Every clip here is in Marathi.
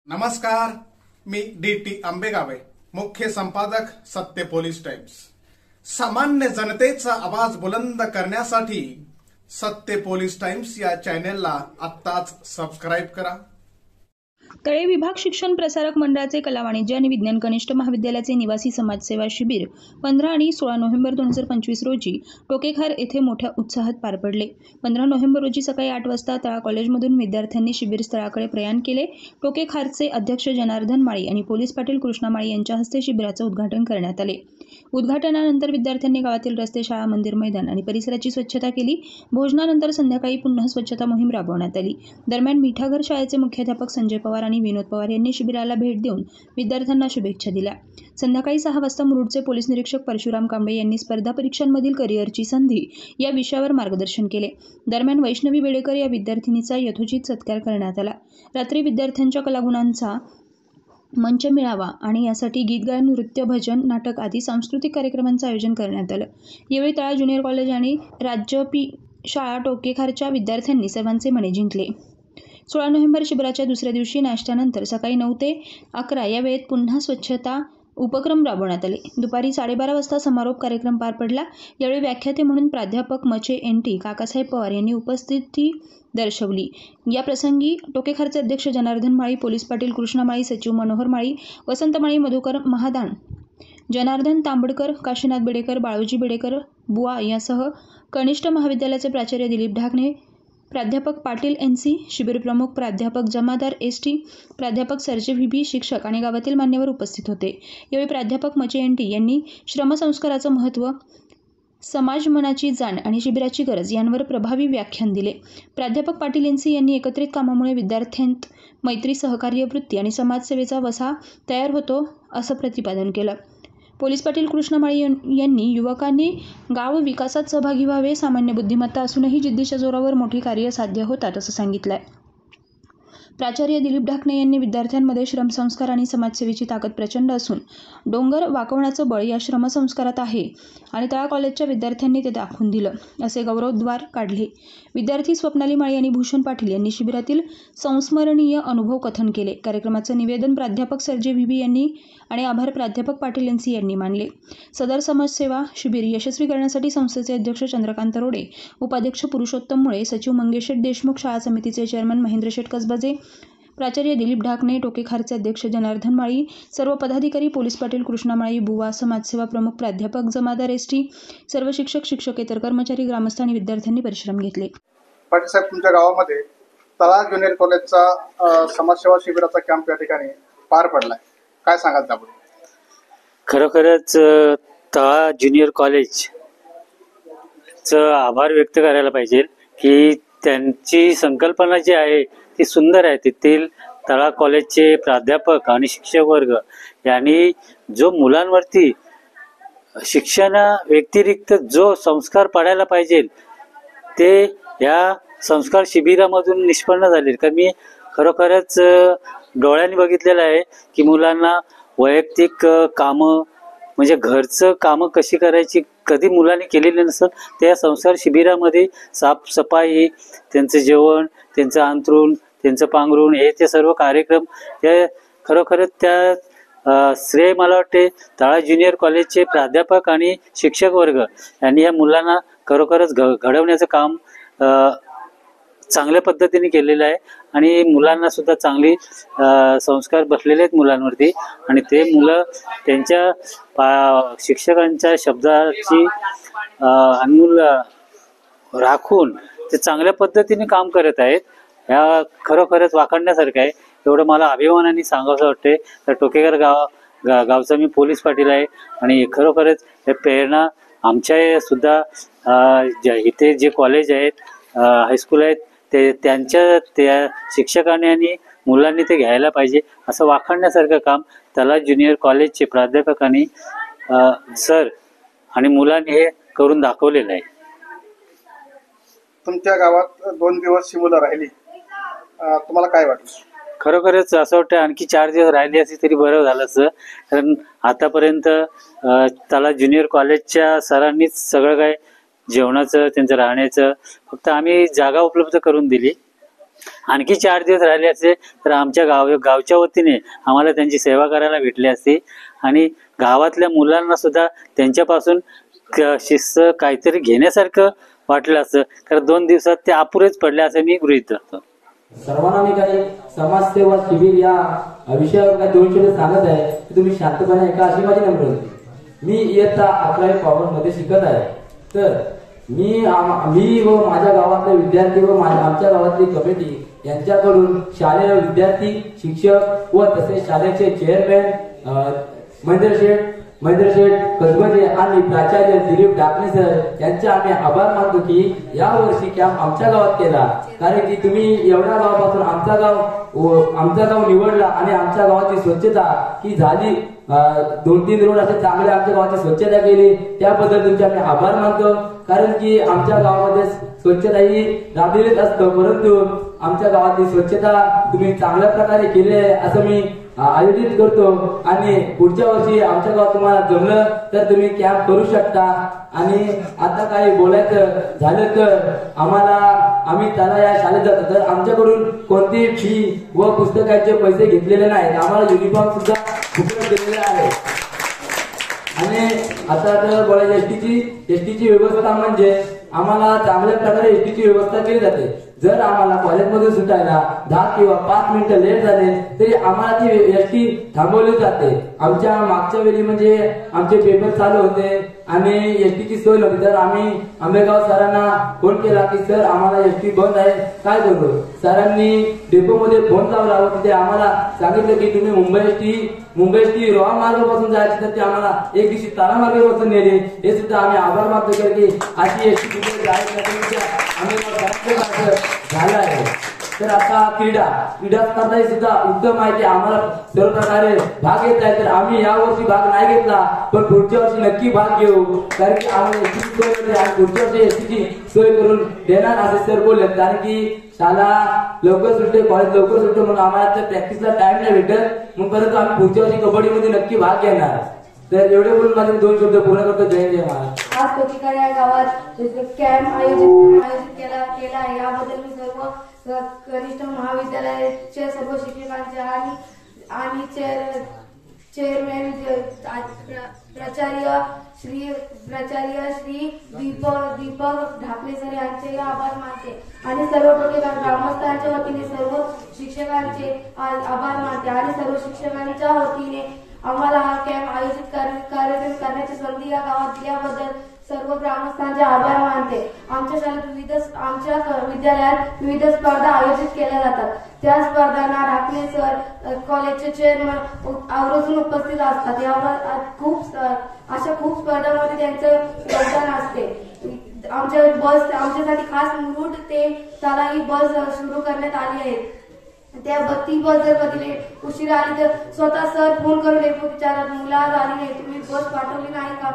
नमस्कार, मी डी.टी. आंबेगावे, मुख्य संपादक सत्य पोलीस टाइम्स। सामान्य जनतेचा आवाज बुलंद करण्यासाठी सत्य पोलीस टाइम्स या चॅनेलला आत्ताच सबस्क्राइब करा। तळे विभाग शिक्षण प्रसारक मंडळाचे कला वाणिज्य आणि विज्ञान कनिष्ठ महाविद्यालयाचे निवासी समाजसेवा शिबिर 15 आणि 16 नोव्हेंबर 2025 रोजी टोकेखार येथे मोठ्या उत्साहात पार पडले। 15 नोव्हेंबर रोजी सकाळी 8 वाजता तळा कॉलेजमधून विद्यार्थ्यांनी शिबिर स्थळाकडे प्रयाण केले। टोकेखारचे अध्यक्ष जनार्दन माळी आणि पोलीस पाटील कृष्णा माळी यांच्या हस्ते शिबिराचे उद्घाटन करण्यात आले। उद्घाटनानंतर विद्यार्थ्यांनी गावातील रस्ते, शाळा, मंदिर, मैदान आणि परिसराची स्वच्छता केली। भोजनानंतर संध्याकाळी पुन्हा स्वच्छता मोहीम राबवण्यात आली। दरम्यान मिठागर शाळेचे मुख्याध्यापक संजय पवार आणि विनोद पवार यांनी शिबिराला भेट देऊन विद्यार्थ्यांना शुभेच्छा दिल्या। संध्याकाळी 6 वाजता मुरुडचे पोलीस निरीक्षक परशुराम कांबळे यांनी स्पर्धा परीक्षांमधील करिअरची संधी या विषयावर मार्गदर्शन केले। दरम्यान वैष्णवी बेडेकर या विद्यार्थिनीचा यथोचित सत्कार करण्यात आला। रात्री विद्यार्थ्यांच्या कलागुणांचा मंच मिळावा आणि यासाठी गीत गायन, नृत्य, भजन, नाटक आदी सांस्कृतिक कार्यक्रमांचं आयोजन करण्यात आलं। यावेळी तळा ज्युनियर कॉलेज आणि राज्य शाळा टोकेखारच्या विद्यार्थ्यांनी सर्वांचे मने जिंकले। 16 नोव्हेंबर शिबिराच्या दुसऱ्या दिवशी नाश्त्यानंतर सकाळी 9 ते 11 या वेळेत पुन्हा स्वच्छता उपक्रम राबवण्यात आले। दुपारी 12:30 वाजता समारोप कार्यक्रम पार पडला। यावेळी व्याख्याते म्हणून प्राध्यापक मचे एन.टी. काकासाहेब पवार यांनी उपस्थिती दर्शवली। या प्रसंगी टोकेखारचे अध्यक्ष जनार्दन माळी, पोलीस पाटील कृष्णा माळी, सचिव मनोहर माळी, वसंत माळी, मधुकर महादान, जनार्दन तांबडकर, काशीनाथ बेडेकर, बाळूजी बेडेकर बुवा यासह कनिष्ठ महाविद्यालयाचे प्राचार्य दिलीप ढाकणे, प्राध्यापक पाटील एन.सी., शिबिर प्रमुख प्राध्यापक जमादार एस.टी., प्राध्यापक सरजे व्ही.बी., शिक्षक आणि गावातील मान्यवर उपस्थित होते। यावेळी प्राध्यापक मचे एन.टी. यांनी श्रमसंस्काराचं महत्त्व, समाजमनाची जाण आणि शिबिराची गरज यांवर प्रभावी व्याख्यान दिले। प्राध्यापक पाटील एन.सी. यांनी एकत्रित कामामुळे विद्यार्थ्यांत मैत्री, सहकार्य वृत्ती आणि समाजसेवेचा वसा तयार होतो असं प्रतिपादन केलं। पोलीस पाटील कृष्णा माळी यांनी युवकांनी गाव विकासात सहभागी व्हावे, सामान्य बुद्धिमत्ता असूनही जिद्दीच्या जोरावर मोठी कार्य साध्य होतात असं सांगितलंय। प्राचार्य दिलीप ढाकणे यांनी विद्यार्थ्यांमध्ये श्रमसंस्कार आणि समाजसेवेची ताकद प्रचंड असून डोंगर वाकवण्याचं बळ या श्रमसंस्कारात आहे आणि तळा कॉलेजच्या विद्यार्थ्यांनी ते दाखवून दिलं असे गौरवोद्गार काढले। विद्यार्थी स्वप्नाली माळी आणि भूषण पाटील यांनी शिबिरातील संस्मरणीय अनुभव कथन केले। कार्यक्रमाचं निवेदन प्राध्यापक सरजे व्ही.बी. यांनी आणि आभार प्राध्यापक पाटील एन.सी. यांनी मानले। सदर समाजसेवा शिबिर यशस्वी करण्यासाठी संस्थेचे अध्यक्ष चंद्रकांत रोडे, उपाध्यक्ष पुरुषोत्तम मुळे, सचिव मंगेशेठ देशमुख, शाळा समितीचे चेअरमन महेंद्रशेठ कसबे, प्राचार्य दिलीप ढाकणे, टोकेखारचे अध्यक्ष जनार्दन माळी, सर्व पदाधिकारी, पोलीस पाटील कृष्णा माळी बुवा, समाजसेवा प्रमुख प्राध्यापक जमादार एस.टी., सर्व शिक्षक, शिक्षकेतर कर्मचारी, ग्रामस्थ आणि विद्यार्थ्यांनी परिश्रम घेतले। पाटील साहेब, तुमच्या गावामध्ये तळा ज्युनियर कॉलेजचा समाजसेवा शिबिराचा कॅम्प या ठिकाणी पार पडलाय, काय सांगाल त्याबद्दल? खरोखरच तळा ज्युनियर कॉलेजचं आभार व्यक्त करायला पाहिजे की त्यांची संकल्पना जी आहे ती सुंदर आहे। तेथील तळा कॉलेजचे प्राध्यापक आणि शिक्षक वर्ग यांनी जो मुलांवरती शिक्षणा व्यतिरिक्त जो संस्कार पाडायला पाहिजे ते या संस्कार शिबिरामधून निष्पन्न झाले। कारण मी खरोखरच डोळ्यांनी बघितलेलं आहे की मुलांना वैयक्तिक कामं म्हणजे घरचं कामं कशी करायची कधी मुलांनी केलेली नसतं, त्या संस्कार शिबिरामध्ये साफसफाई, त्यांचं जेवण, त्यांचं अंथरूण, त्यांचं पांघरूण हे ते सर्व कार्यक्रम हे खरोखरच त्या श्रेय मला वाटते तळा ज्युनियर कॉलेजचे प्राध्यापक आणि शिक्षक वर्ग यांनी या मुलांना खरोखरच घडवण्याचं काम चांगल्या पद्धतीने केलेलं आहे आणि मुलांना सुद्धा चांगली संस्कार बसलेले आहेत मुलांवरती आणि ते मुलं त्यांच्या शिक्षकांच्या शब्दाची अनमोल राखून ते चांगल्या पद्धतीने काम करत आहेत। ह्या खरोखरच वाखाणण्यासारखं आहे। एवढं मला अभिमानाने सांगावंसं वाटते। तर टोकेकर गावचा मी पोलीस पाटील आहे आणि खरोखरच हे प्रेरणा आमच्या सुद्धा इथे जे कॉलेज आहेत, हायस्कूल आहेत ते त्या शिक्षकांनी आणि मुलांनी ते घ्यायला पाहिजे असं वाखाणण्यासारखं काम तळा ज्युनियर कॉलेजचे प्राध्यापक आणि सर आणि मुलांनी हे करून दाखवलेलं आहे। तुमच्या गावात 2 दिवस ही मुलं राहिली, तुम्हाला काय वाटलं? खरोखरच असं वाटतं आणखी 4 दिवस राहिले असते तरी बरं झालं असतं, कारण आतापर्यंत तळा ज्युनियर कॉलेजच्या सरांनीच सगळं काय जेवणाचं, त्यांचं राहण्याचं फक्त आम्ही जागा उपलब्ध करून दिली आणखी 4 दिवस राहिले असते तर आमच्या गावच्या वतीने आम्हाला त्यांची सेवा करायला भेटली असती आणि गावातल्या मुलांना सुद्धा त्यांच्यापासून शिस्त काहीतरी घेण्यासारखं वाटलं असतं, कारण 2 दिवसात ते अपुरेच पडले असं मी गृहीत धरतो. सर्वांना मी काही समाजसेवा शिबिर या विषयावर काही 2 शब्द सांगत आहे की तुम्ही शांतपणे ऐका अशी माझी नम्र होती. मी इयत्ता 11वी पॉवर मध्ये शिकत आहे. तर मी व माझ्या गावातले विद्यार्थी व आमच्या गावातली कमिटी यांच्याकडून शालेय विद्यार्थी, शिक्षक व तसेच शाळेचे चेअरमॅन महेंद्र शेठ कसबजे आणि प्राचार्य दिलीप डाकणे सर यांचे आम्ही आभार मानतो की या वर्षी कॅम्प आमच्या गावात केला. कारण की तुम्ही एवढ्या गावापासून आमचा गाव निवडला आणि आमच्या गावाची स्वच्छता की झाली, 2-3 रोड असे चांगले आमच्या गावाची स्वच्छता केली, त्याबद्दल तुमचे आम्ही आभार मानतो. कारण की आमच्या गावामध्ये स्वच्छता ही राबविलीच असतं, परंतु आमच्या गावातली स्वच्छता तुम्ही चांगल्या प्रकारे केली आहे असं मी आयोजित करतो. आणि पुढच्या वर्षी आमच्या गावात तुम्हाला जमलं तर तुम्ही कॅम्प करू शकता. आणि आता काही बोलायचं झालं तर आम्ही त्याला या शाळेत जातो तर आमच्याकडून कोणतीही फी व पुस्तकाचे पैसे घेतलेले नाहीत. आम्हाला युनिफॉर्म सुद्धा उपलब्ध दिलेले आहे. आणि आता तर बोलायचं एसटीची व्यवस्था म्हणजे आम्हाला चांगल्या प्रकारे एसटीची व्यवस्था केली जाते. जर आम्हाला कॉलेजमधून सुटायला 10 किंवा 5 मिनिटं लेट झाले तरी आम्हाला ती एसटी थांबवली जाते. आमच्या मागच्या वेळी म्हणजे आमचे पेपर चालू होते आणि एसटीची सोय नव्हती तर आम्ही आंबेगाव सरांना फोन केला की सर आम्हाला एसटी बंद आहे, काय करू. सरांनी डेपोमध्ये फोन लावला व तिथे आम्हाला सांगितलं की तुम्ही मुंबई एसटी रोहा मार्गापासून जायची तर ते आम्हाला एक दिवशी तारा मार्गापासून नेले. हे सुद्धा आम्ही आभार मानतो की अशी एसटी तिथे झालं आहे. तर आता क्रीडा स्पर्धा सुद्धा उत्तम आहे की आम्हाला सर्व प्रकारे भाग घेत आहे. तर आम्ही या वर्षी भाग नाही घेतला पण पुढच्या वर्षी नक्की भाग घेऊ, कारण की आम्हाला एसटीची सोय होते आणि पुढच्या वर्षी एसटीची सोय करून देणार असे सर बोलले. कारण की शाळा लवकर सुटते, कॉलेज लवकर सुटते म्हणून आम्हाला प्रॅक्टिसला टाइम नाही भेटत, मग परंतु आम्ही पुढच्या वर्षी कबड्डीमध्ये नक्की भाग घेणार. तर एवढे बोलून माझे 2 शब्द पूर्ण करतो. जय जय महाराज. आज कोटीकर या गावात कॅम्प आयोजित केला आहे. याबद्दल मी सर्व कनिष्ठ महाविद्यालयाचे सर्व शिक्षकांचे आणि चेअरमॅन प्राचार्य श्री दीपक ढाकले सर यांचे आभार मानते आणि सर्व टोकेकर ग्रामस्थांच्या वतीने सर्व शिक्षकांचे आभार मानते आणि सर्व शिक्षकांच्या वतीने आम्हाला हा कॅम्प आयोजित कार्यक्रम करण्याची संधी या गावात दिल्याबद्दल सर्व ग्रामस्थांचे आभार मानते. आमच्या शाळेत आमच्या विद्यालयात विविध स्पर्धा आयोजित केल्या जातात. त्या स्पर्धांना ढाकणे सर कॉलेजचे चेअरमन आवर्जून उपस्थित असतात. यावर अशा खूप स्पर्धांमध्ये त्यांचं योगदान असते. आमच्यासाठी खास मुरुड ते ताला ही बस सुरू करण्यात आली आहे. ती बस जर कधी उशिरा आली तर स्वतः सर फोन करून डेपो विचारतात मुलं आज आली नाही, तुम्ही बस पाठवली नाही का.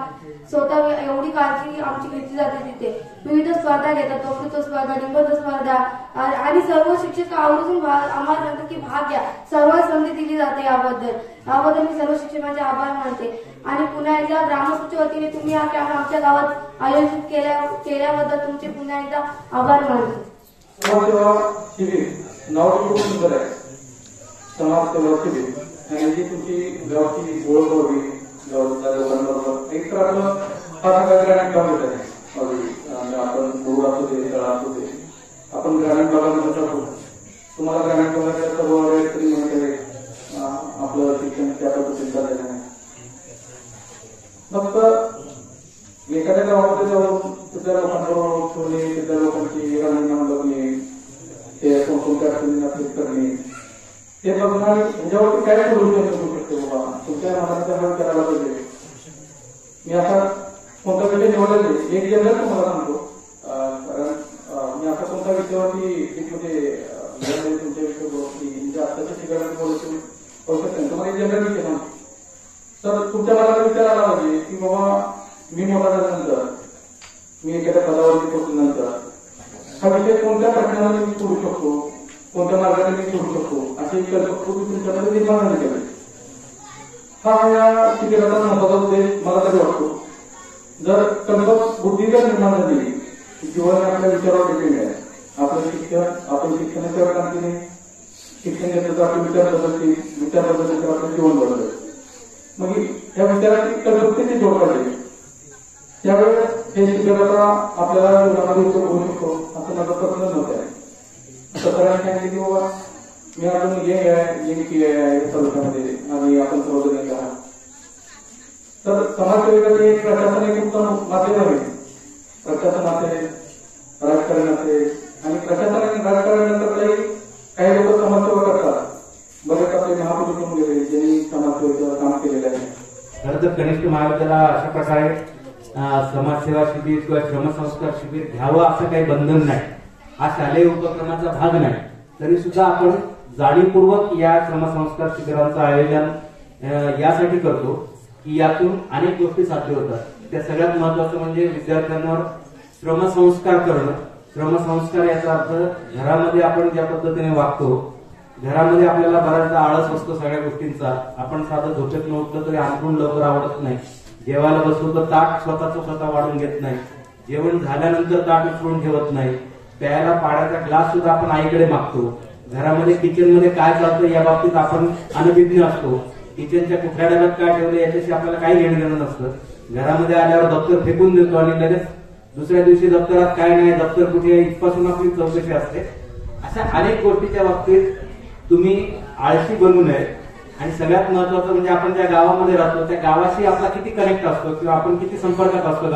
स्वतः एवढी काळजी आमची घेतली जाते. तिथे विविध स्पर्धा घेतात, वक्तृत्व स्पर्धा, निबंध स्पर्धा आणि सर्व शिक्षक आवर्जून आम्हाला म्हणतात की भाग घ्या. सर्व संधी दिली जाते. याबद्दल मी सर्व शिक्षकांचे आभार मानते. आणि पुन्हा एकदा ग्रामस्थांच्या वतीने तुम्ही हा कॅम्प आमच्या गावात आयोजित केल्याबद्दल तुमचे पुन्हा एकदा आभार मानते. सुंदर आहे समाजसेवा शिबिर आणि जी तुमची गावची ओळख व्हावी, गावच्या लोकांबरोबर एक तर आपलं हा सगळा ग्रामीण भाग होत आहे. आपण बोर्ड असू दे, शाळा असू दे, आपण ग्रामीण भागामध्ये टाकू. तुम्हाला ग्रामीण भागाच्या सर्व तरी माहिती आहे आपलं शिक्षण त्या पद्धतीने झालेलं नाही. फक्त एखाद्या गावामध्ये जाऊन तिथल्या लोकांबरोबर ठेवणे, तिथल्या लोकांची राहणीमान बघणे, ते कोणत्या अडचणींना फेस करणे हे बघणार ह्याच्यावरती काय सोल्युशन करू शकतो. बाबा तुमच्या मनाचा हल करायला पाहिजे. मी आता कोणता विषय निवडला नाही, एक जनरल तुम्हाला सांगतो. कारण मी आता कोणत्या विषयावरती तुमच्या विषयावरती म्हणजे आताच्या ठिकाणी बोलू शकतो. तुम्हाला एक जनरल विषय सांगतो. तर तुमच्या मनाला विचार आला पाहिजे की बाबा मी मोठा झाल्यानंतर, मी एखाद्या पदावरती पोहोचल्यानंतर हा विषय कोणत्या प्रश्नामध्ये मी सोडू शकतो, कोणत्या मार्गाने मी सोडू शकतो असे कल्पकूर्ती तुमच्यामध्ये निर्माण झाली पाहिजे. हा या शिबिराचा महत्वाचा उद्देश मला तरी वाटतो. जर कल्पक बुद्धी जर निर्माण झाली, जीवन आपल्या विचारावर डिपेंड आहे, आपण शिक्षणाच्या क्रांतीने शिक्षण घेतलं तर आपली विचार बदलते तर आपलं जीवन बदलतं. मग या विचाराची कल्पनेची जोड पाहिजे. त्यावेळेस हे शिक्षकाचा आपल्याला जीवनामध्ये उपयोग होऊ शकतो असं माझं प्रश्न नव्हतं. सगळ्यांनी सांगितलं की बाबा मी अजून ये आहे तालुक्यामध्ये आणि आपण सर्वजण आहात. तर समाजसेवेचे एक प्रशासन एक उत्तम माध्यम आहे. प्रशासन असेल, राजकारण असेल आणि प्रशासन आणि राजकारणानंतर काही लोक समाजसेवा करतात. बरेच आपले महापुरुष होऊन गेले ज्यांनी समाजसेवेचं काम केलेलं आहे. खरं तर कनिष्ठ महाविद्यालयाला अशा प्रकारे समाजसेवा शिबिर किंवा श्रमसंस्कार शिबिर घ्यावं असं काही बंधन नाही. हा शालेय उपक्रमाचा भाग नाही. तरी सुद्धा आपण जाणीवपूर्वक या श्रमसंस्कार शिबिरांचं आयोजन यासाठी करतो की यातून अनेक गोष्टी साध्य होतात. त्या सगळ्यात महत्वाचं म्हणजे विद्यार्थ्यांवर श्रमसंस्कार करणं. श्रमसंस्कार याचा अर्थ घरामध्ये आपण ज्या पद्धतीने वागतो, घरामध्ये आपल्याला बऱ्याचदा आळस असतो सगळ्या गोष्टींचा. आपण साधं झोपेत नव्हतं तरी अंथरूण लवकर आवडत नाही. जेवायला बसलो तर ताट स्वतः वाढून घेत नाही. जेवण झाल्यानंतर ताट उचलून ठेवत नाही. प्यायला पाण्याचा ग्लास सुद्धा आपण आईकडे मागतो. घरामध्ये किचनमध्ये काय चालतं या बाबतीत आपण अनभिज्ञ असतो. किचनच्या कुठल्या डब्यात काय ठेवलं याच्याशी आपल्याला काही घेणं देणं नसतं. घरामध्ये आल्यावर दप्तर फेकून देतो आणि लगेच दुसऱ्या दिवशी दप्तरात काय नाही, दप्तर कुठे इथपासून आपली चौकशी असते. अशा अनेक गोष्टीच्या बाबतीत तुम्ही आळशी बनू नये. आणि सगळ्यात महत्वाचं म्हणजे आपण ज्या गावामध्ये राहतो त्या गावाशी आपला किती कनेक्ट असतो किंवा आपण किती संपर्कात असतो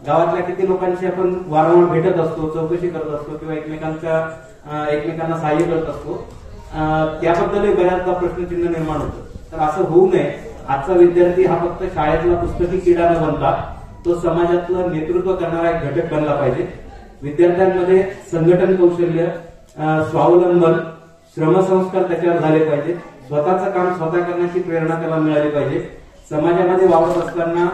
गावातल्या किती लोकांशी आपण वारंवार भेटत असतो, चौकशी करत असतो किंवा एकमेकांना सहाय्य करत असतो. त्याबद्दलही बऱ्याचदा प्रश्नचिन्ह निर्माण होतं. तर असं होऊ नये. आजचा विद्यार्थी हा फक्त शाळेतला पुस्तकी किडा न बनता तो समाजातलं नेतृत्व करणारा एक घटक बनला पाहिजे. विद्यार्थ्यांमध्ये संघटन कौशल्य, स्वावलंबन, श्रमसंस्कार त्याच्यावर झाले पाहिजे. स्वतःचं काम स्वतः करण्याची प्रेरणा त्याला मिळाली पाहिजे. समाजामध्ये वावरत असताना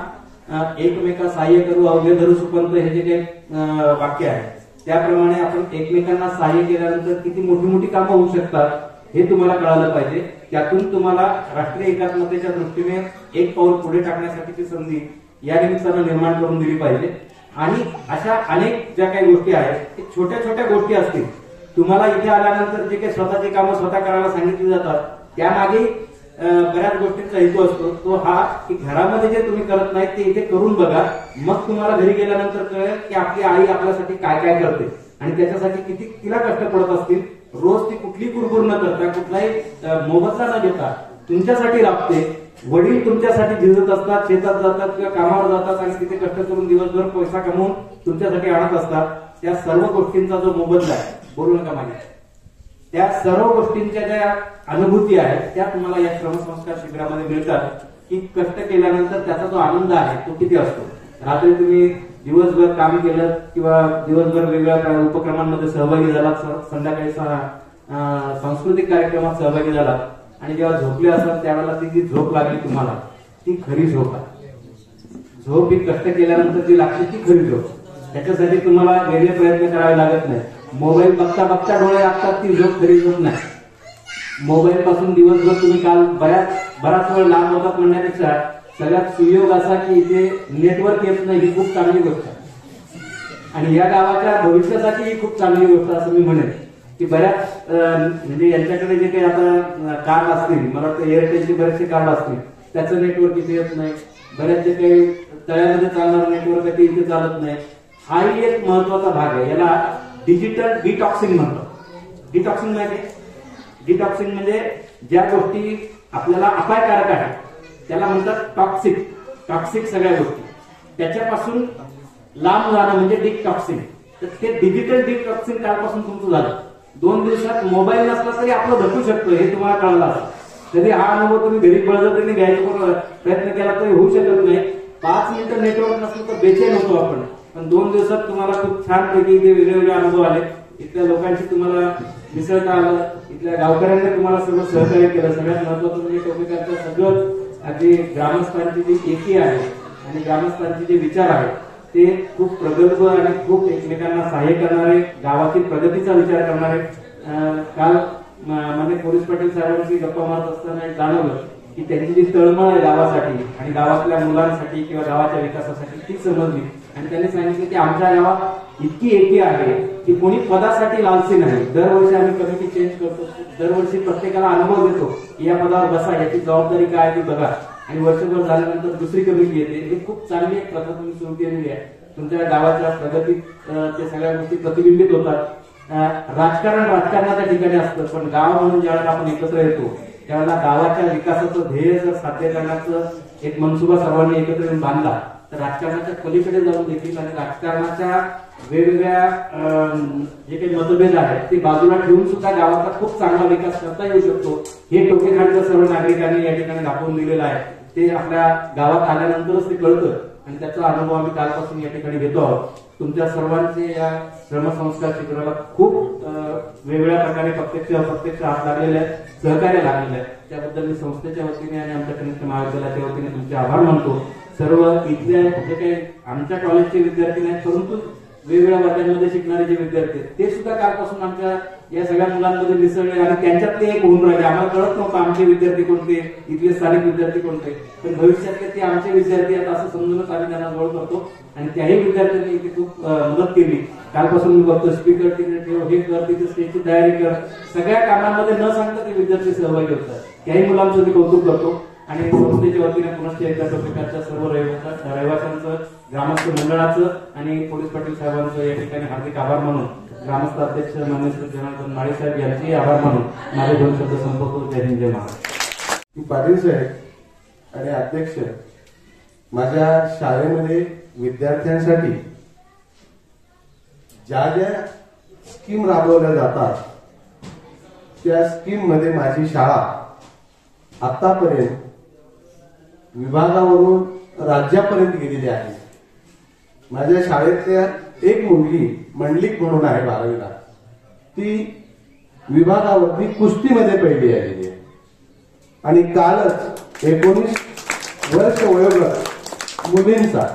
एकमेका सहाय्य करू अवघे धरू सुपंत हे जे काही वाक्य आहे त्याप्रमाणे आपण एकमेकांना सहाय्य केल्यानंतर किती मोठी मोठी कामं होऊ शकतात हे तुम्हाला कळालं पाहिजे. त्यातून तुम्हाला राष्ट्रीय एकात्मतेच्या दृष्टीने एक पाऊल पुढे टाकण्यासाठीची संधी या निमित्तानं निर्माण करून दिली पाहिजे. आणि अशा अनेक ज्या काही गोष्टी आहेत छोट्या छोट्या गोष्टी असतील. तुम्हाला इथे आल्यानंतर जे काही स्वतःची कामं स्वतः करायला सांगितली जातात त्यामागे बऱ्याच गोष्टींचा हेतू असतो. तो हा की घरामध्ये जे तुम्ही करत नाही ते इथे करून बघा. मग तुम्हाला घरी गेल्यानंतर कळेल की आपली आई आपल्यासाठी काय काय करते आणि त्याच्यासाठी किती तिला कष्ट पडत असतील. रोज ती कुठली कुरकुर न करता कुठलाही मोबदला न घेता तुमच्यासाठी राबते. वडील तुमच्यासाठी झिजत असतात, शेतात जातात किंवा कामावर जातात आणि तिथे कष्ट करून दिवसभर पैसा कमवून तुमच्यासाठी आणत असतात. त्या सर्व गोष्टींचा जो मोबदला आहे, बोलू नका मागे, त्या सर्व गोष्टींच्या ज्या अनुभूती आहेत त्या तुम्हाला या श्रमसंस्कार शिबिरामध्ये मिळतात. की कष्ट केल्यानंतर त्याचा जो आनंद आहे तो किती असतो. रात्री तुम्ही दिवसभर काम केलं किंवा दिवसभर वेगवेगळ्या उपक्रमांमध्ये सहभागी झालात, संध्याकाळी सांस्कृतिक कार्यक्रमात सहभागी झालात आणि जेव्हा झोपले असाल त्यावेळेला ती जी झोप लागली तुम्हाला ती खरी झोप आहे. झोप ही कष्ट केल्यानंतर जी लागते ती खरी झोप. त्याच्यासाठी तुम्हाला वेगळे प्रयत्न करावे लागत नाही. मोबाईल बघता बघता डोळे लागतात ती झोप खरी झोप नाही. मोबाईल पासून दिवसभर तुम्ही काल बराच वेळ लांब होतात म्हणण्यापेक्षा सगळ्यात सुयोग असा की इथे नेटवर्क येत नाही ही खूप चांगली गोष्ट आहे. आणि या गावाच्या भविष्यासाठी ही खूप चांगली गोष्ट असं मी म्हणेन. की बऱ्याच म्हणजे यांच्याकडे जे काही आता कार्ड असतील, मला वाटतं एअरटेलचे बरेचसे कार्ड असतील, त्याचं नेटवर्क इथे येत नाही. बऱ्याच जे काही तळ्यामध्ये चालणारं नेटवर्क आहे ते इथे चालत नाही. हाही एक महत्वाचा भाग आहे. याला डिजिटल डिटॉक्सिंग म्हणतात. डिटॉक्सिंग माहिती आहे? डिटॉक्सिंग म्हणजे ज्या गोष्टी आपल्याला अपायकारक आहेत त्याला म्हणतात टॉक्सिक. टॉक्सिक सगळ्या गोष्टी त्याच्यापासून लांब जाणं म्हणजे डिटॉक्सिंग. तर ते डिजिटल डिटॉक्सिंग कालपासून तुमचं झालं. 2 दिवसात मोबाईल नसला तरी आपलं धकू शकतो हे तुम्हाला कळलं असं. तरी हा अनुभव तुम्ही घरी बळजबरीने घ्यायचा प्रयत्न केला तरी होऊ शकत नाही. 5 मिनिटं नेटवर्क नसलं तर बेचैन होतो आपण. पण 2 दिवसात तुम्हाला खूप छान पैकी इथे वेगवेगळे अनुभव आले. इथल्या लोकांशी तुम्हाला मिसळता आलं. इथल्या गावकऱ्यांनी तुम्हाला सगळं सहकार्य केलं. सगळ्यात महत्वाचं म्हणजे टोपेकरचं सगळं अगदी ग्रामस्थांची जी एकी आहे आणि ग्रामस्थांचे जे विचार आहेत ते खूप प्रगल्भ आणि खूप एकमेकांना सहाय्य करणारे, गावातील प्रगतीचा विचार करणारे. काल म्हणजे पोलीस पाटील साहेबांची गप्पा मारत असताना जाणवलं की त्यांची जी तळमळ आहे गावासाठी आणि गावातल्या मुलांसाठी किंवा गावाच्या विकासासाठी ती समजली. आणि त्यांनी सांगितलं की आमच्या गावात इतकी एकी आहे की कोणी पदासाठी लालसी नाही. दरवर्षी आम्ही कमिटी चेंज करतो, दरवर्षी प्रत्येकाला अनुभव देतो की या पदावर बसा, याची जबाबदारी काय ती बघा, आणि वर्षभर झाल्यानंतर दुसरी कमिटी येते. ही खूप चांगली एक प्रथा तुम्ही सुरू केलेली आहे. तुमच्या गावाच्या प्रगतीत ते सगळ्या गोष्टी प्रतिबिंबित होतात. राजकारणाच्या ठिकाणी असतं, पण गाव म्हणून ज्यावेळेला आपण एकत्र येतो त्यावेळेला गावाच्या विकासाचं ध्येय जर साध्य करण्याचं एक मनसुबा सर्वांनी एकत्र येऊन बांधला तर राजकारणाच्या पलीकडे जाऊन देखील आणि राजकारणाच्या वेगवेगळ्या जे काही मतभेद आहेत ते बाजूला ठेवून सुद्धा गावाचा खूप चांगला विकास करता येऊ शकतो. हे टोकेखाडच्या सर्व नागरिकांनी या ठिकाणी दाखवून दिलेलं आहे. ते आपल्या गावात आल्यानंतरच ते कळतं आणि त्याचा अनुभव आम्ही कालपासून या ठिकाणी घेतो आहोत. तुमच्या सर्वांचे या श्रमसंस्कार शिबिराला खूप वेगवेगळ्या प्रकारे प्रत्यक्ष अप्रत्यक्ष हात लागलेले आहेत, सहकार्य लागलेले आहे. त्याबद्दल मी संस्थेच्या वतीने आणि आमच्या कनिष्ठ महाविद्यालयाच्या वतीने तुमचे आभार मानतो. सर्व इथल्या जे काही आमच्या कॉलेजचे विद्यार्थी नाहीत परंतु वेगवेगळ्या वर्गांमध्ये शिकणारे जे विद्यार्थी आहेत ते सुद्धा कालपासून आमच्या या सगळ्या मुलांमध्ये मिसळले आणि त्यांच्यातले एक होऊन राहिले. आम्हाला कळत नव्हतं आमचे विद्यार्थी कोणते, इथले स्थानिक विद्यार्थी कोणते, पण भविष्यातले ते आमचे विद्यार्थी आहेत असं समजूनच आम्ही त्यांना जवळ करतो आणि त्याही विद्यार्थ्यांनी इथे खूप मदत केली. कालपासून मी बघतो स्पीकर तिथे ठेव, हे कर, तिथे स्टेजची तयारी कर, सगळ्या कामांमध्ये न सांगता ते विद्यार्थी सहभागी होतात. त्याही मुलांचं मी कौतुक करतो आणि संस्थेच्या वतीने पुनश्च एकदा टोकेखाडच्या सर्व रहिवाशांचं, ग्रामस्थ मंडळाचं आणि पोलीस पाटील साहेबांचं या ठिकाणी हार्दिक आभार मानून, ग्रामस्थ अध्यक्ष माननीय जनार्दन माळी साहेब यांचेही आभार मानून माझे 2 शब्द संपवतो. जय हिंद, जय महाराष्ट्र. पाटील साहेब आणि अध्यक्ष, माझ्या शाळेमध्ये विद्यार्थ्यांसाठी ज्या ज्या स्कीम राबवल्या जातात त्या स्कीम मध्ये माझी शाळा आतापर्यंत विभागावरून राज्यापर्यंत गेलेली आहे. माझ्या शाळेतल्या एक मुलगी मंडलिक म्हणून आहे 12वीला, ती विभागावरती कुस्तीमध्ये पहिली आलेली आहे आणि कालच 19 वर्ष वयोगट मुलींचा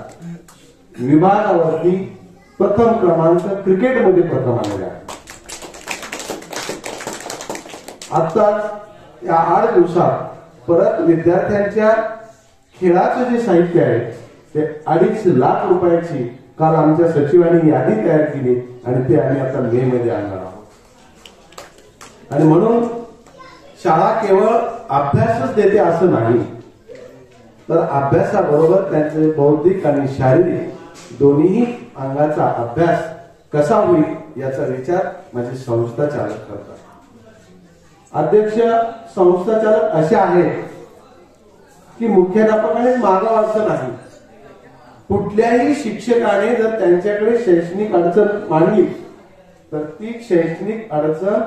विभागावरती प्रथम क्रमांक क्रिकेटमध्ये प्रथम आलेला आहे. आत्ताच या 8 दिवसात परत विद्यार्थ्यांच्या खेळाचं जे साहित्य आहे ते 2.5 लाख रुपयाची काल आमच्या सचिवांनी यादी तयार केली आणि ते आम्ही आता मे मध्ये आणणार आहोत. आणि म्हणून शाळा केवळ अभ्यासच देते असं नाही, तर अभ्यासाबरोबर त्यांचे बौद्धिक आणि शारीरिक दोन्ही अंगाचा अभ्यास कसा होईल याचा विचार माझी संस्था चालक करतात. अध्यक्ष संस्था चालक असे आहेत की मुख्याध्यापकाने मागावं असं नाही. कुठल्याही शिक्षकाने जर त्यांच्याकडे शैक्षणिक अडचण मांडली तर ती शैक्षणिक अडचण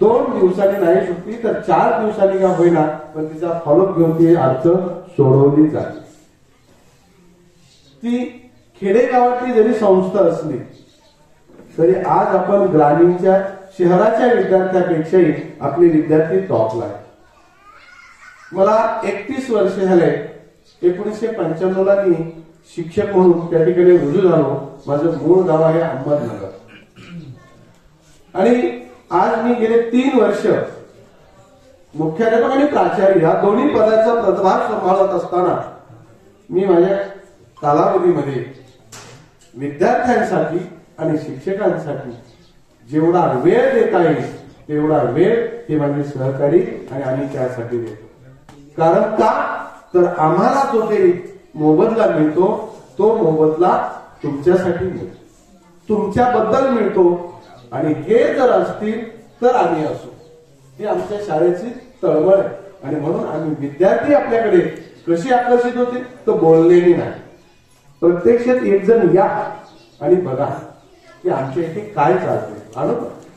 2 दिवसांनी नाही सुटली तर 4 दिवसांनी का होईना पण तिचा फॉलोअप घेऊन ती अडचण सोडवली जाते. ती खेडेगावातली जरी संस्था असली तरी आज आपण ग्रामीणच्या शहराच्या विद्यार्थ्यापेक्षाही आपले विद्यार्थी टॉपला आहे. मला 31 वर्ष झाले. 1995ला मी शिक्षक म्हणून त्या ठिकाणी रुजू झालो. माझं मूळ गाव आहे अहमदनगर आणि आज मी गेले 3 वर्ष मुख्याध्यापक आणि प्राचार्य या दोन्ही पदाचा पदभार सांभाळत असताना मी माझ्या कालावधीमध्ये विद्यार्थ्यांसाठी आणि शिक्षकांसाठी जेवढा वेळ देता येईल तेवढा वेळ हे माझे सहकारी आणि आम्ही त्यासाठी देतो. कारण का तर आम्हाला जो काही मोबदला मिळतो तो मोबदला तुमच्यासाठी मिळतो, तुमच्याबद्दल मिळतो आणि हे जर असतील तर आम्ही असू. ही आमच्या शाळेची तळमळ आहे आणि म्हणून आम्ही विद्यार्थी आपल्याकडे कशी आकर्षित होते तर बोललेली नाही, प्रत्यक्षात एक जण या आणि बघा की आमच्या इथे काय चालतंय.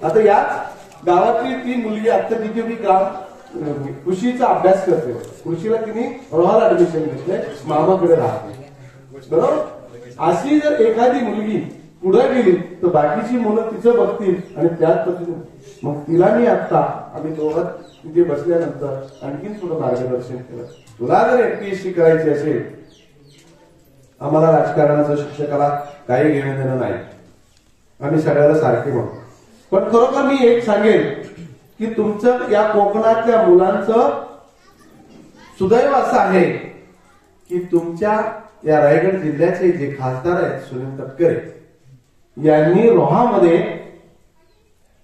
आता याच गावातली ती मुलगी आता तिथे मी कृषीचा अभ्यास करते. कृषीला तिने रोहाल ऍडमिशन घेतलंय, मामाकडे राहते, बरोबर. अशी जर एखादी मुलगी पुढे गेली तर बाकीची मुलं तिचं बघतील आणि त्याच पद्धतीने मग तिला मी आता आम्ही दोघं तिथे बसल्यानंतर आणखीन थोडं मार्गदर्शन केलं. तुला जर APSC करायची असेल, आम्हाला राजकारणाचं शिक्षकाला काही घेणं देणं नाही, आम्ही सगळ्याला सारखे म्हणतो. पण खरोखर मी एक सांगेन की तुमचं या कोकणातल्या मुलांचं सुदैव असं आहे की तुमच्या या रायगड जिल्ह्याचे जे खासदार आहेत सुनील तटकरे यांनी रोहामध्ये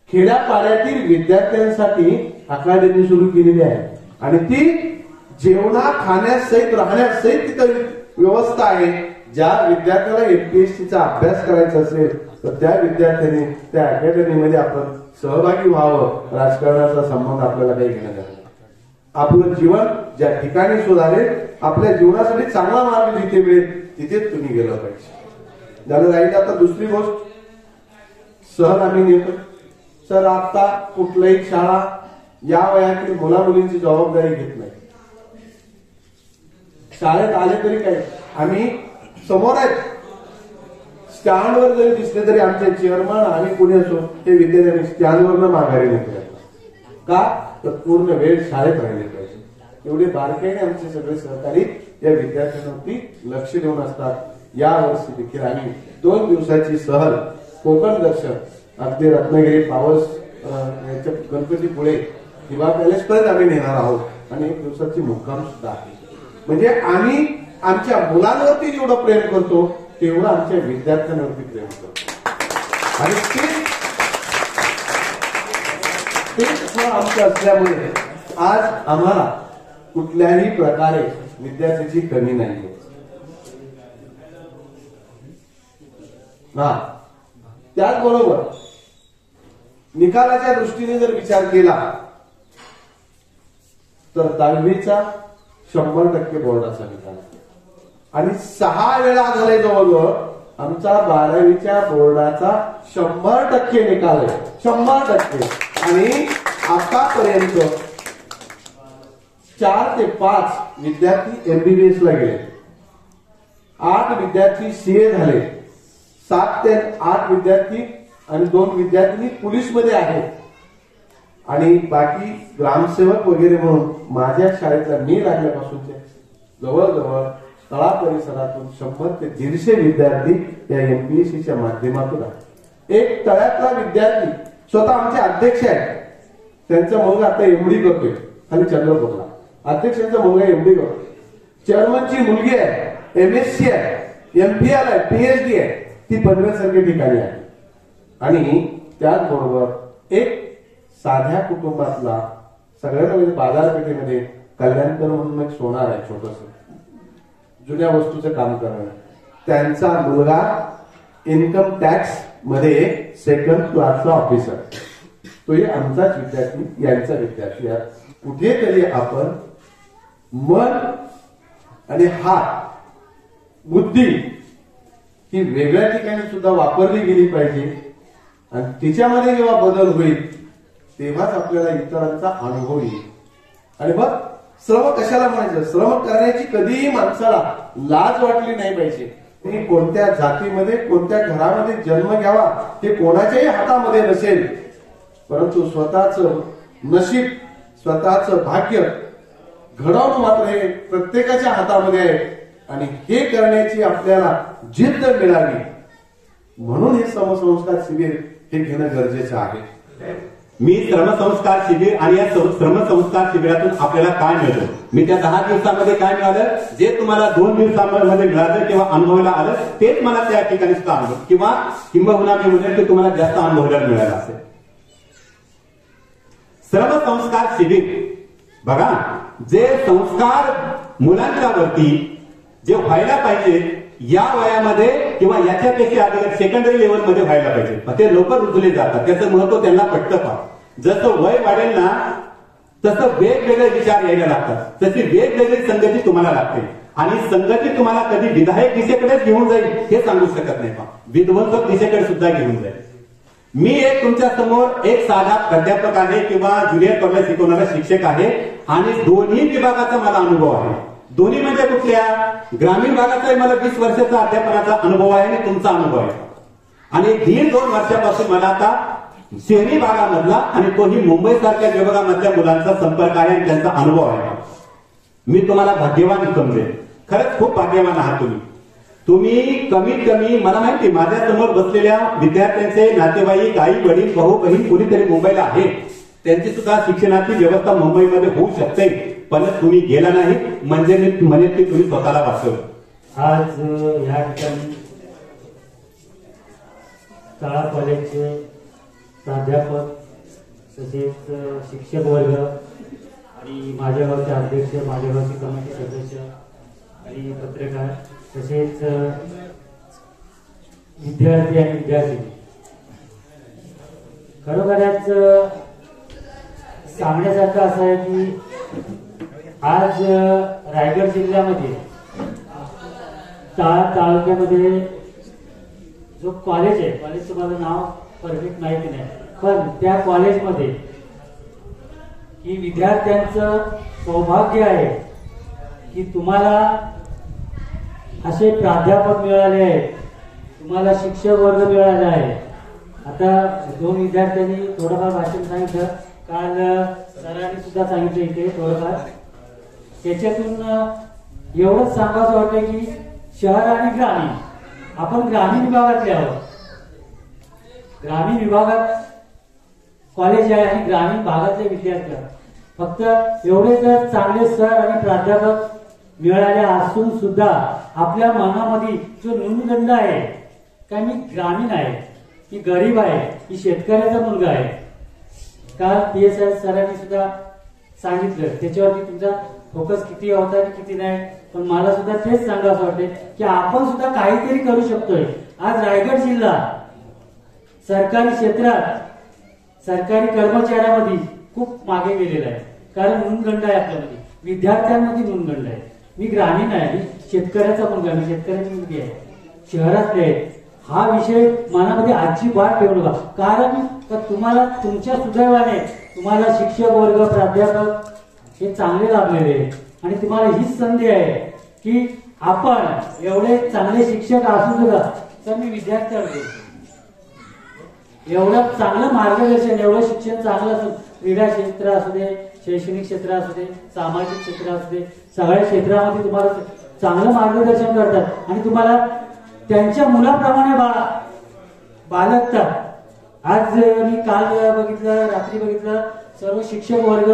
खेड्यापाड्यातील विद्यार्थ्यांसाठी अकादमी सुरू केलेली आहे आणि ती जेवणा खाण्यासहित राहण्यासहित तिथं व्यवस्था आहे. ज्या विद्यार्थ्याला एमपीएससीचा अभ्यास करायचा असेल तर त्या विद्यार्थ्यांनी त्या अकॅडमीमध्ये आपण सहभागी व्हावं. राजकारणाचा संबंध आपल्याला काही घेणं नाही. आपलं जीवन ज्या ठिकाणी सुधारेल, आपल्या जीवनासाठी चांगला मार्ग जिथे मिळेल तिथेच तुम्ही गेलं पाहिजे. झालं राहील. आता दुसरी गोष्ट, सहल आम्ही नेतो. सर आता कुठल्याही शाळा या वयातील मुला मुलींची जबाबदारी घेत नाही. शाळेत आले तरी काय, आम्ही समोर आहेत, स्टँडवर जरी दिसले तरी आमचे चेअरमन आणि कुणी असो ते विद्यार्थ्यांनी स्टँडवरनं माघारी नेते. का तर पूर्ण वेळ शाळेत राहिले पाहिजे. एवढे बारकाईने आमचे सगळे सहकारी या विद्यार्थ्यांवरती लक्ष देऊन असतात. या वर्षी देखील आम्ही 2 दिवसाची सहल कोकण दर्शन अगदी रत्नागिरी पावस गणपतीपुळे दिवा पॅलेस पर्यंत आम्ही नेणार आहोत आणि 1 दिवसाची मुक्काम सुद्धा आहे. म्हणजे आम्ही आमच्या मुलांवरती जेवढं प्रेम करतो तेवढं आमच्या विद्यार्थ्यांवरती प्रेम करतो आणि तेच आमचं असल्यामुळे आज आम्हाला कुठल्याही प्रकारे विद्यार्थ्याची कमी नाही. त्याचबरोबर निकालाच्या दृष्टीने जर विचार केला तर 10वीचा 100% बोर्डाचा निकाल आणि 6 वेळा झाले जवळजवळ आमचा 12वीच्या बोर्डाचा 100% निकाल आहे. 100%. आणि आतापर्यंत 4 ते 5 विद्यार्थी एमबीबीएस ला गेले, 8 विद्यार्थी सीए झाले, 7 ते 8 विद्यार्थी आणि 2 विद्यार्थी पोलीसमध्ये आहेत आणि बाकी ग्रामसेवक वगैरे म्हणून माझ्या शाळेतल्या मी लागल्यापासूनचे जवळजवळ तळा परिसरातून 100 ते 150 विद्यार्थी या एमपीएससीच्या माध्यमातून आहेत. एक तळ्यातला विद्यार्थी स्वतः आमचे अध्यक्ष आहेत, त्यांचा मुलगा आता एमडी करतोय खाली चंद्रपूरला. अध्यक्षांचा मुलगा एमडी करतोय. चेअरमनची मुलगी आहे, एमएससी आहे, एमपीएल आहे, पीएचडी आहे, ती पनवेलसारख्या ठिकाणी आहे. आणि त्याचबरोबर एक साध्या कुटुंबातला सगळ्यांना म्हणजे बाजारपेठेमध्ये कल्याणकर म्हणून एक सोनार आहे, छोटस जुन्या वस्तूचं काम करणार, त्यांचा मुलगा इन्कम टॅक्स मध्ये 2nd क्लासचा ऑफिसर. तो हे आमचाच विद्यार्थी, यांचा विद्यार्थी आहे. कुठेतरी आपण मन आणि हात बुद्धी ही वेगळ्या ठिकाणी सुद्धा वापरली गेली पाहिजे आणि तिच्यामध्ये जेव्हा बदल होईल तेव्हाच आपल्याला इतरांचा अनुभव येईल. आणि मग श्रम कशाला म्हणायचं, श्रम करण्याची कधीही माणसाला लाज वाटली नाही पाहिजे. ती कोणत्या जातीमध्ये कोणत्या घरामध्ये जन्म घ्यावा हे कोणाच्याही हातामध्ये नसेल, परंतु स्वतःच नशीब स्वतःच भाग्य घडवणं मात्र हे प्रत्येकाच्या हातामध्ये आहे. आणि हे करण्याची आपल्याला जिद्द मिळावी म्हणून हे श्रमसंस्कार शिबिर हे घेणं गरजेचं आहे. मी श्रमसंस्कार शिबिर आणि या श्रमसंस्कार शिबिरातून आपल्याला काय मिळतं, मी त्या 10 दिवसामध्ये काय मिळालं, जे तुम्हाला 2 दिवसांमध्ये मिळालं किंवा अनुभवायला आलं तेच मला त्या ठिकाणी सुद्धा अनुभव किंवा किंबहुना मी म्हणेल की तुम्हाला जास्त अनुभवायला मिळालं असेल. श्रमसंस्कार शिबिर बघा, जे संस्कार मुलांच्या वरती जे व्हायला पाहिजे या वयामध्ये किंवा याच्यापेक्षा अधिक सेकंडरी लेवलमध्ये व्हायला पाहिजे, ते लवकर रुजले जातात. त्याचं महत्व त्यांना पटतं का. जसं वय वाढेल ना तसं वेगवेगळे विचार यायला लागतात, तशी वेगवेगळी संगती तुम्हाला लागते. आणि संगती तुम्हाला कधी विधायक दिशेकडेच घेऊन जाईल हे सांगू शकत नाही, पण विध्वंसक दिशेकडे सुद्धा घेऊन जाईल. मी एक तुमच्या समोर एक साधा प्राध्यापक आहे किंवा ज्युनियर कॉलेज शिकवणारा शिक्षक आहे आणि दोन्ही विभागाचा मला अनुभव आहे. दोन्ही म्हणजे कुठल्या, ग्रामीण भागाचा मला 20 वर्षाचा अध्यापनाचा अनुभव आहे आणि तुमचा अनुभव आहे. आणि 1.5-2 वर्षापासून मला आता शहरी भागामधला आणि तोही मुंबई सारख्या विभागामधल्या मुलांचा संपर्क आहे आणि त्यांचा अनुभव आहे. मी तुम्हाला भाग्यवान समजेल, खरंच खूप भाग्यवान आहात तुम्ही. तुम्ही कमीत कमी मला माहिती माझ्या समोर बसलेल्या विद्यार्थ्यांचे नातेवाईक आई वडील भाऊ बहीण कुणीतरी मुंबईला आहे, त्यांची सुद्धा शिक्षणाची व्यवस्था मुंबईमध्ये होऊ शकते, पण तुम्ही गेला नाही म्हणजे मी म्हणेन की तुम्ही स्वतःला वाचवलं. आज या ठिकाणी शाळा कॉलेजचे प्राध्यापक तसेच शिक्षक वर्ग आणि माझ्या गावचे अध्यक्ष, माझ्या गावचे कमिटी सदस्य आणि पत्रकार तसेच विद्यार्थी आणि विद्यार्थी, खरोखरच सांगण्यासारखं असं आहे की आज रायगड जिल्ह्यामध्ये तालुक्यामध्ये जो कॉलेज आहे, कॉलेजचं मला नाव परफेक्ट माहिती नाही, पण त्या कॉलेजमध्ये ही विद्यार्थ्यांचं सौभाग्य आहे की तुम्हाला असे प्राध्यापक मिळाले आहेत, तुम्हाला शिक्षक वर्ग मिळाला आहे. आता 2 विद्यार्थ्यांनी थोडंफार भाषण सांगितलं, काल सरांनी सुद्धा सांगितलं इथे थोडंफार. त्याच्यातून एवढंच सांगायचं वाटतं की शहर आणि ग्रामीण, आपण ग्रामीण विभागातले आहोत. ग्रामीण विभागात कॉलेज आहे आणि ग्रामीण भागातले विद्यार्थी आहेत. फक्त एवढे जर चांगले सर आणि प्राध्यापक मिळाले असून सुद्धा आपल्या मनामध्ये जो न्यूनगंड आहे का मी ग्रामीण आहे, की गरीब आहे, की शेतकऱ्याचा मुलगा आहे, काल PSI सरांनी सुद्धा सांगितलं त्याच्यावरती तुमचा फोकस किती होता आणि किती नाही. पण मला सुद्धा तेच सांगायचं वाटते की आपण सुद्धा काहीतरी करू शकतोय. आज रायगड जिल्हा सरकारी क्षेत्रात, सरकारी कर्मचाऱ्यामध्ये खूप मागे गेलेला आहे. कारण न्यूनगंड आहे आपल्यामध्ये, विद्यार्थ्यांमध्ये न्यूनगंड आहे. मी ग्रामीण आहे, मी शेतकऱ्याचा मुलगा, मी शेतकऱ्याची मुलगी आहे, शहरातले आहे. हा विषय मनामध्ये अजिबात ठेवू नका. कारण तुम्हाला तुमच्या सुदैवाने तुम्हाला शिक्षक वर्ग, प्राध्यापक हे चांगले लाभलेले आहेत आणि तुम्हाला हीच संधी आहे की आपण एवढे चांगले शिक्षक असू सुद्धा तर मी विद्यार्थ्यांना एवढं चांगलं मार्गदर्शन, एवढं शिक्षण चांगलं असू, क्रीडा क्षेत्र असू दे, शैक्षणिक क्षेत्र असू दे, सामाजिक क्षेत्र असू दे, सगळ्या क्षेत्रामध्ये तुम्हाला चांगलं मार्गदर्शन करतात आणि तुम्हाला त्यांच्या मुलाप्रमाणे बाळगतात. आज मी काल बघितलं, रात्री बघितलं, सर्व शिक्षक वर्ग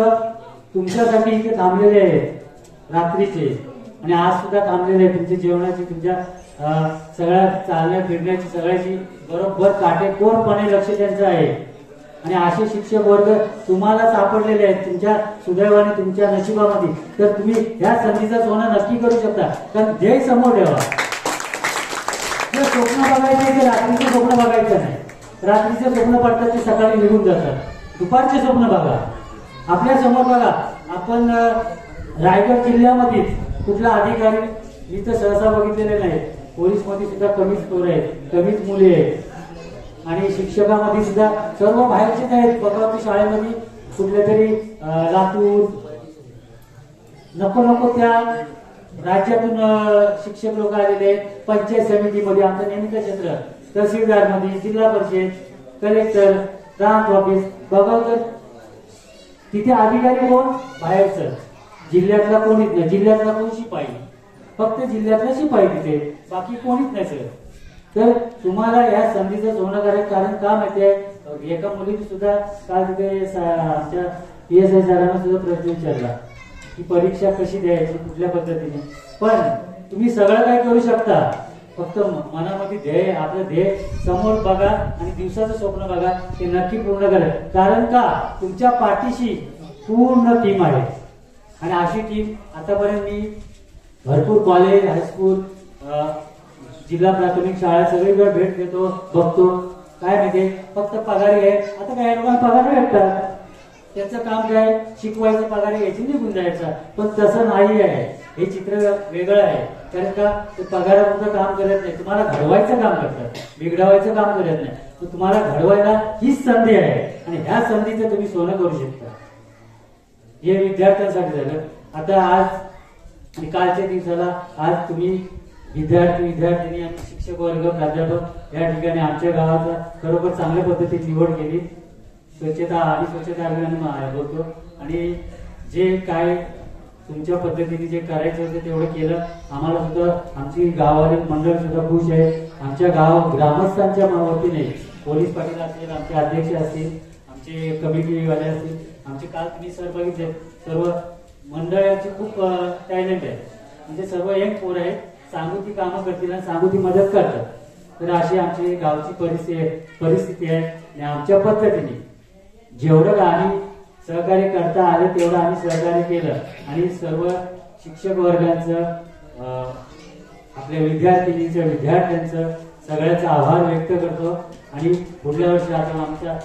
तुमच्यासाठी इथे थांबलेले आहेत रात्रीचे आणि आज सुद्धा थांबलेले आहेत. तुमच्या जेवणाची, तुमच्या सगळ्या चालण्या फिरण्याची सगळ्याची बरोबर काटेकोरपणे लक्ष त्यांचं आहे. आणि असे शिक्षक वर्ग तुम्हाला सापडलेले आहेत तुमच्या सुदैवाने, तुमच्या नशिबामध्ये. तर तुम्ही ह्या संधीचा सोनं नक्की करू शकता. कारण ध्येय समोर ठेवा. जर स्वप्न बघायचं ते रात्रीचं स्वप्न बघायचं नाही. रात्रीचं स्वप्न पडतात ते सकाळी निघून जातात. दुपारचे स्वप्न बघा. आपल्या समोर बघा, आपण रायगड जिल्ह्यामध्ये कुठला अधिकारी मी तर सहसा बघितलेले नाही. पोलीस मध्ये सुद्धा कमीच पोरं आहेत, कमीच मुले आहेत आणि शिक्षकामध्ये सुद्धा सर्व बाहेरचेच आहेत. बघा शाळेमध्ये कुठल्या तरी लातूर, नको त्या राज्यातून शिक्षक लोक आलेले आहेत. पंचायत समितीमध्ये आमचं नेमकं क्षेत्र, तहसीलदार मध्ये, जिल्हा परिषद, कलेक्टर, प्रांत ऑफिस बघा तर तिथे अधिकारी कोण? बाहेरचं, जिल्ह्यातला कोणीच नाही. जिल्ह्यातला कोण? शिपाई, फक्त जिल्ह्यातला शिपाई तिथे, बाकी कोणीच नाही सर. तर तुम्हाला या संधीचं सोनं करायचं. कारण का माहितीये, एका मुलीने सुद्धा काल तिथे आमच्या PSI सरांना सुद्धा प्रश्न विचारला की परीक्षा कशी द्यायची, कुठल्या पद्धतीने. पण तुम्ही सगळं काय करू शकता, फक्त मनामध्ये ध्येय, आपलं ध्येय समोर बघा आणि दिवसाचं स्वप्न बघा, ते नक्की पूर्ण करा. कारण का तुमच्या पाठीशी पूर्ण टीम आहे आणि अशी टीम आतापर्यंत मी भरपूर कॉलेज, हायस्कूल, जिल्हा प्राथमिक शाळा सगळीकडे भेट देतो, बघतो. काय माहितीये, फक्त पगारी आहे. आता काय लोकांना पगार भेटतात, त्याचं काम काय, शिकवायचं, पगार घ्यायची, निघून जायचं. पण तसं नाही आहे. हे चित्र वेगळं आहे. कारण का ते पगारापुरतं काम करत नाही, तुम्हाला घडवायचं काम करतात, बिघडवायचं काम करत नाही. तर तुम्हाला घडवायला हीच संधी आहे आणि ह्या संधीचं तुम्ही सोनं करू शकता. हे विद्यार्थ्यांसाठी झालं. आता आज आणि कालच्या दिवसाला आज तुम्ही विद्यार्थिनी आणि शिक्षक वर्ग, प्राध्यापक या ठिकाणी आमच्या गावाचा खरोखर चांगल्या पद्धतीने निवड केली. स्वच्छता आणि स्वच्छता अभियान बोलतो आणि जे काय तुमच्या पद्धतीने जे करायचं होतं तेवढं केलं. आम्हाला सुद्धा आमची गावातील मंडळ सुद्धा खुश आहे. आमच्या गाव ग्रामस्थांच्या वतीने पोलीस पाटील असतील, आमचे अध्यक्ष असतील, आमचे कमिटीवाले असतील, आमचे काल तुम्ही सर बघितले, सर्व मंडळाची खूप टॅलेंट आहे. म्हणजे सर्व यंग पोर आहेत, सांगू ती कामं करतील आणि सांगू ती मदत करतात. तर अशी आमची गावची परिस्थिती आहे आणि आमच्या पद्धतीने जेवढं आम्ही सहकार्य करता आलं तेवढं आम्ही सहकार्य केलं आणि सर्व शिक्षक वर्गांचं आपल्या विद्यार्थ्यांचं सगळ्याचा आभार व्यक्त करतो आणि पुढल्या वर्षी आता आमच्या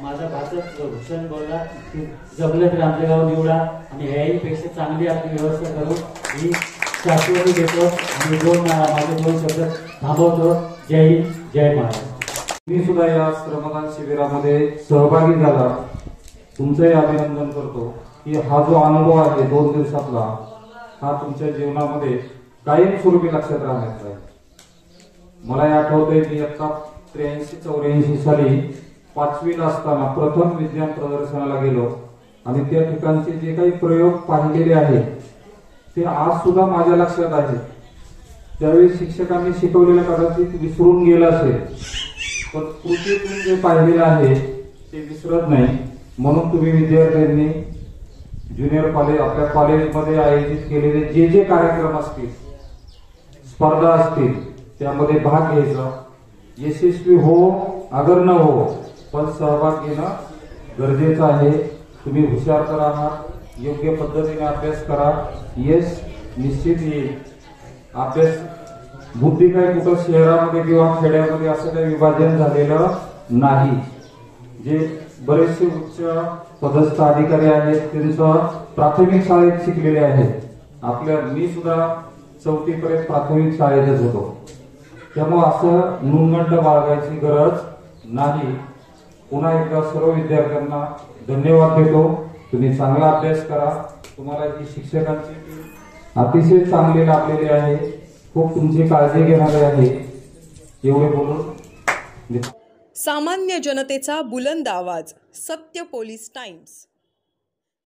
माझा भाषाच भूषण बोलला की जमलं तर आमचं गाव निवडा आणि ह्याहीपेक्षा चांगली आपली व्यवस्था करू ही शाश्वती देतो आणि माझे दोन शब्द थांबवतो. जय हिंद, जय महाराष्ट्र. मी सुद्धा या श्रमदान शिबिरामध्ये सहभागी झाला. तुमचंही अभिनंदन करतो की हा जो अनुभव आहे 2 दिवसातला हा तुमच्या जीवनामध्ये कायमस्वरूपी लक्षात राहण्याचा आहे. मला आठवतंय मी आता 83-84 साली 5वीला असताना प्रथम विज्ञान प्रदर्शनाला गेलो आणि त्या ठिकाणचे जे काही प्रयोग पाहिलेले आहेत ते आज सुद्धा माझ्या लक्षात आहे. त्यावेळी शिक्षकांनी शिकवलेलं कदाचित विसरून गेलं असेल, पण कृतीतून जे पाहिलेलं आहे ते विसरत नाही. म्हणून तुम्ही विद्यार्थ्यांनी ज्युनियर कॉलेज आपल्या कॉलेजमध्ये आयोजित केलेले जे कार्यक्रम असतील, स्पर्धा असतील, त्यामध्ये भाग घ्यायचा. यशस्वी हो अगर न हो पण सहभाग घेणं गरजेचं आहे. तुम्ही हुशार तर आहात, योग्य पद्धतीने अभ्यास करा, यश निश्चित येईल. अभ्यास बुद्धी काय कुठं शहरामध्ये किंवा खेड्यामध्ये असं काही विभाजन झालेलं नाही. जे बरेचसे उच्च पदस्थ अधिकारी आहेत त्यांचं प्राथमिक शाळेत शिकलेले आहेत. मी सुद्धा 4थी पर्यंत प्राथमिक शाळेतच होतो. त्यामुळे असं न्यूनगंड बाळगायची गरज नाही. पुन्हा एकदा सर्व विद्यार्थ्यांना धन्यवाद देतो. तुम्ही चांगला अभ्यास करा. तुम्हाला ही शिक्षकांची अतिशय चांगली लाभलेली आहे. खूप तुमची काळजी घेणारे आहे. एवढे बोलून सामान्य जनतेचा बुलंद आवाज, सत्य पोलीस टाइम्स.